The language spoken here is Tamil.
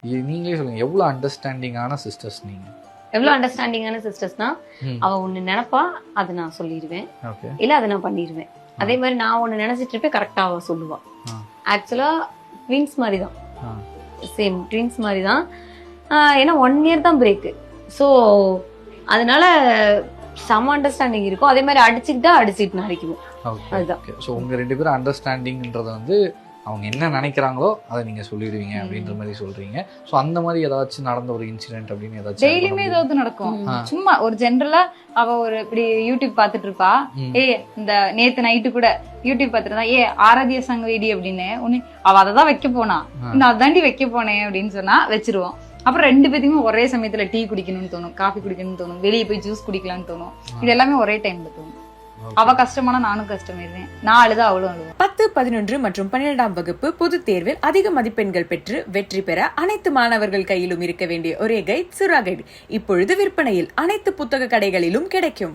நீங்களே சொல்லுங்க, எவ்வளவு அண்டர்ஸ்டாண்டிங்கான சிஸ்டர்ஸ் நீங்க? எவ்வளவு அண்டர்ஸ்டாண்டிங்கான சிஸ்டர்ஸ்னா, அவ ஒண்ணு நினைப்பா, அதை நான் சொல்லிடுவேன், இல்ல அதை நான் பண்ணிடுவேன். அதே மாதிரி நான் ஒண்ணு நினைச்சிட்டு இருப்பேன், கரெக்டா அவ சொல்லுவா. ஆக்சுவலா ட்வின்ஸ் மாதிரி தான், சேம் ட்வின்ஸ் மாதிரி தான். ஏன்னா 1 year தான் பிரேக். ஸோ அதனால சம அண்டர்ஸ்டாண்டிங் இருக்கும். அதே மாதிரி அடிச்சுட்டு அடிக்குவோம். அதுதான். ஸோ உங்க 2 பேரும் அண்டர்ஸ்டாண்டிங்ன்றத வந்து அவங்க என்ன நினைக்கிறாங்களோ அதை நீங்க சொல்லிடுவீங்க அப்படின்ற மாதிரி சொல்றீங்க. ஸோ அந்த மாதிரி ஏதாச்சும் நடந்த ஒரு இன்சிடென்ட் அப்படின்னு ஏதாச்சும்? டெய்லியுமே ஏதாவது நடக்கும். சும்மா ஒரு ஜென்ரலா அவ ஒரு இப்படி யூடியூப் பாத்துட்டு இருப்பா. இந்த நேத்து நைட்டு கூட யூடியூப் பாத்துட்டு இருந்தா, ஆராத்திய சங்கவேடி அப்படின்னு ஒண்ணு, அவ அததான் வைக்க போனா, நான் அதாண்டி வைக்க போனேன் அப்படின்னு சொன்னா வச்சிருவோம். அப்புறம் 2 பேத்துக்குமே ஒரே சமயத்துல டீ குடிக்கணும்னு தோணும், காஃபி குடிக்கணும்னு தோணும், வெளியே போய் ஜூஸ் குடிக்கலாம்னு தோணும். இது எல்லாமே ஒரே டைம்ல தோணும். அவ கஷ்டமான நானும் கஷ்டமாயிருவேன், நான் அழுதா அவளும் அழுவா. 10, 11 மற்றும் 12ஆம் வகுப்பு பொதுத் தேர்வில் அதிக மதிப்பெண்கள் பெற்று வெற்றி பெற அனைத்து மாணவர்கள் கையிலும் இருக்க வேண்டிய ஒரே கைட் சுறா கைடு இப்பொழுது விற்பனையில் அனைத்து புத்தக கடைகளிலும் கிடைக்கும்.